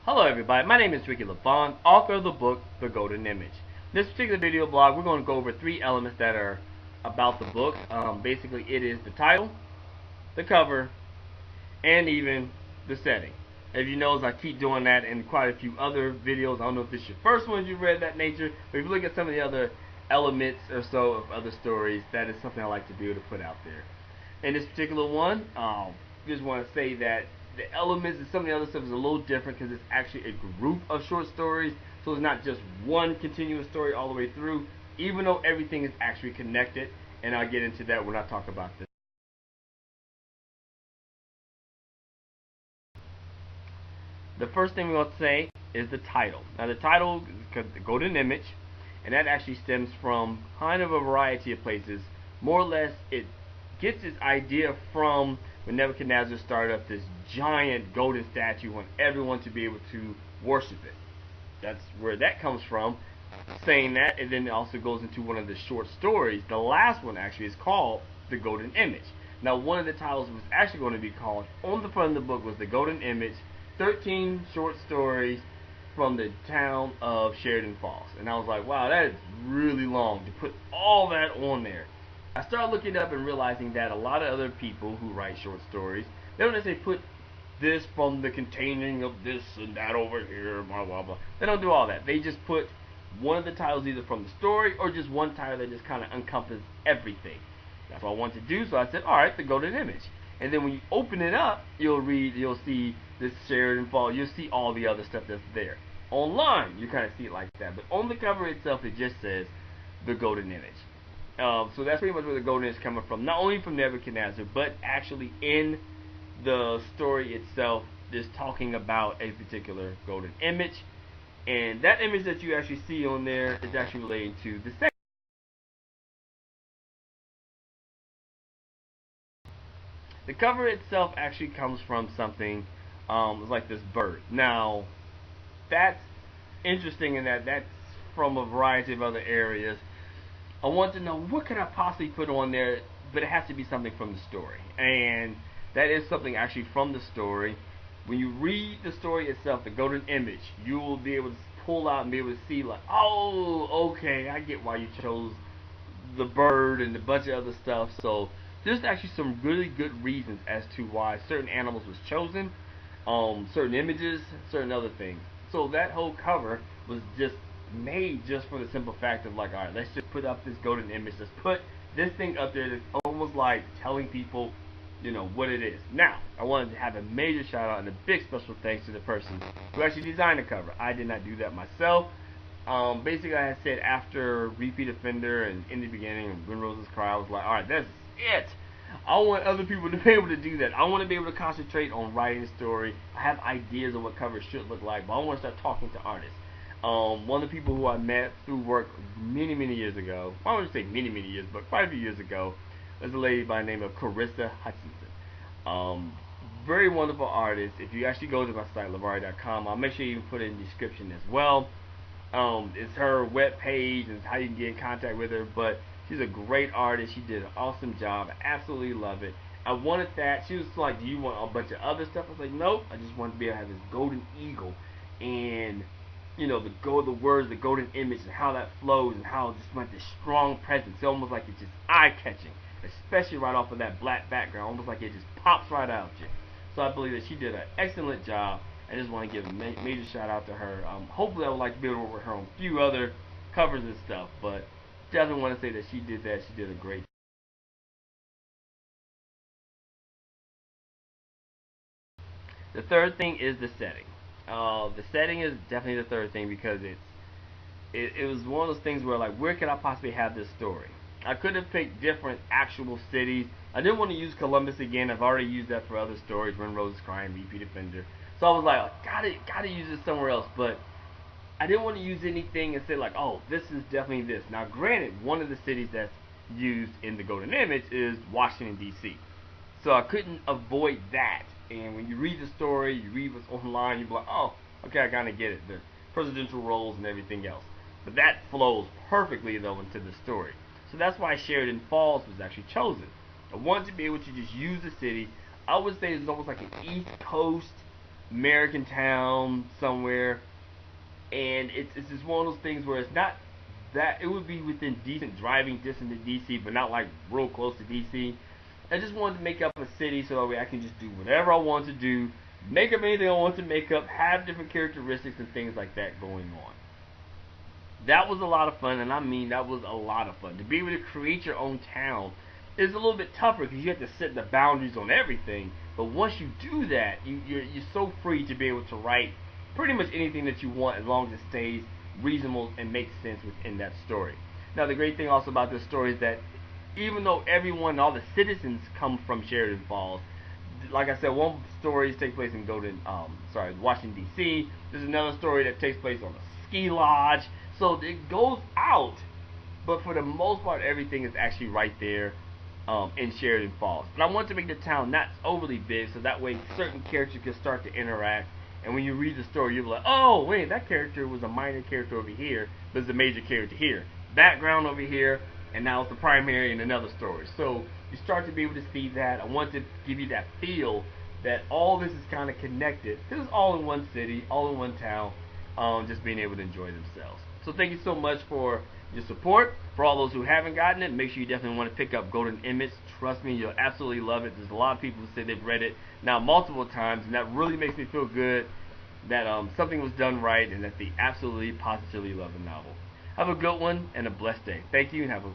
Hello everybody, my name is Ricky LaVaughn, author of the book, The Golden Image. In this particular video blog, we're going to go over three elements that are about the book. Basically, it is the title, the cover, and even the setting. As you notice, I keep doing that in quite a few other videos. I don't know if this is your first one you've read that nature, but if you look at some of the other elements or so of other stories, that is something I like to be able to put out there. In this particular one, just want to say that the elements and some of the other stuff is a little different because it's actually a group of short stories, so it's not just one continuous story all the way through, even though everything is actually connected, and I'll get into that when I talk about this. The first thing we want to say is the title. Now the title is The Golden Image, and that actually stems from kind of a variety of places. More or less, it gets its idea from when Nebuchadnezzar started up this giant golden statue, want everyone to be able to worship it. That's where that comes from. Saying that, and then it also goes into one of the short stories. The last one actually is called The Golden Image. Now, one of the titles was actually going to be called, on the front of the book was The Golden Image, 13 short stories from the town of Sheridan Falls. And I was like, wow, that is really long to put all that on there. I started looking up and realizing that a lot of other people who write short stories, they don't necessarily put this from the containing of this and that over here, blah, blah, blah. They don't do all that. They just put one of the titles either from the story or just one title that just kind of encompasses everything. That's what I wanted to do, so I said, alright, The Golden Image. And then when you open it up, you'll see this Sheridan Falls, you'll see all the other stuff that's there. Online, you kind of see it like that. But on the cover itself, it just says The Golden Image. So that's pretty much where the golden is coming from. Not only from Nebuchadnezzar, but actually in the story itself, is talking about a particular golden image. And that image that you actually see on there is actually related to the second. The cover itself actually comes from something like this bird. Now, that's interesting in that that's from a variety of other areas. I want to know what could I possibly put on there, but it has to be something from the story. And that is something actually from the story. When you read the story itself, The Golden Image, you will be able to pull out and be able to see like, oh, okay, I get why you chose the bird and a bunch of other stuff. So there's actually some really good reasons as to why certain animals was chosen, certain images, certain other things. So that whole cover was just made just for the simple fact of like, alright, let's just put up this golden image. Let's put this thing up there that's almost like telling people, you know, what it is. Now, I wanted to have a major shout out and a big special thanks to the person who actually designed the cover. I did not do that myself. Basically, I had said after Repeat Offender and in the beginning of When Roses Cry, I was like, alright, that's it. I want other people to be able to do that. I want to be able to concentrate on writing a story. I have ideas of what covers should look like, but I want to start talking to artists. One of the people who I met through work many years ago, I wouldn't say many years, but quite a few years ago, was a lady by the name of Carissa Hutchinson. Very wonderful artist. If you actually go to my site, LAVAUGHN.com, I'll make sure you put it in the description as well. It's her web page and how you can get in contact with her, but she's a great artist. She did an awesome job. I absolutely love it. I wanted that. She was like, do you want a bunch of other stuff? I was like, nope. I just wanted to be able to have this golden eagle and, you know, the words, the golden image, and how that flows, and how it just went this strong presence. It's almost like it's just eye-catching, especially right off of that black background, almost like it just pops right out at you. So I believe that she did an excellent job. I just want to give a major shout out to her. Hopefully I would like to be able to work with her on a few other covers and stuff, but definitely want to say that she did that. She did a great job. The third thing is the setting. The setting is definitely the third thing because it was one of those things where like, where could I possibly have this story? I could have picked different actual cities. I didn't want to use Columbus again. I've already used that for other stories, When Roses Cry and Repeat Offender. So I was like, gotta use it somewhere else. But I didn't want to use anything and say like, oh, this is definitely this. Now, granted, one of the cities that's used in The Golden Image is Washington, D.C. So I couldn't avoid that. And when you read the story, you read what's online, you're like, oh, okay, I kind of get it. The presidential roles and everything else. But that flows perfectly, though, into the story. So that's why Sheridan Falls was actually chosen. I wanted to be able to just use the city. I would say it's almost like an East Coast American town somewhere, and it's just one of those things where it's not that it would be within decent driving distance to DC, but not like real close to DC. I just wanted to make up a city so that way I can just do whatever I want to do, make up anything I want to make up, have different characteristics and things like that going on. That was a lot of fun, and I mean that was a lot of fun. To be able to create your own town is a little bit tougher because you have to set the boundaries on everything. But once you do that, you're so free to be able to write pretty much anything that you want as long as it stays reasonable and makes sense within that story. Now the great thing also about this story is that even though everyone, all the citizens come from Sheridan Falls, like I said, one story takes place in Washington D.C. There's another story that takes place on a ski lodge. So it goes out, but for the most part, everything is actually right there in Sheridan Falls. But I want to make the town not overly big, so that way certain characters can start to interact. And when you read the story, you'll be like, oh, wait, that character was a minor character over here, but it's a major character here. Background over here, and now it's the primary in another story. So you start to be able to see that. I want to give you that feel that all this is kind of connected. This is all in one city, all in one town, just being able to enjoy themselves. So thank you so much for your support. For all those who haven't gotten it, make sure you definitely want to pick up Golden Image. Trust me, you'll absolutely love it. There's a lot of people who say they've read it now multiple times, and that really makes me feel good that something was done right and that they absolutely, positively love the novel. Have a good one and a blessed day. Thank you, and have a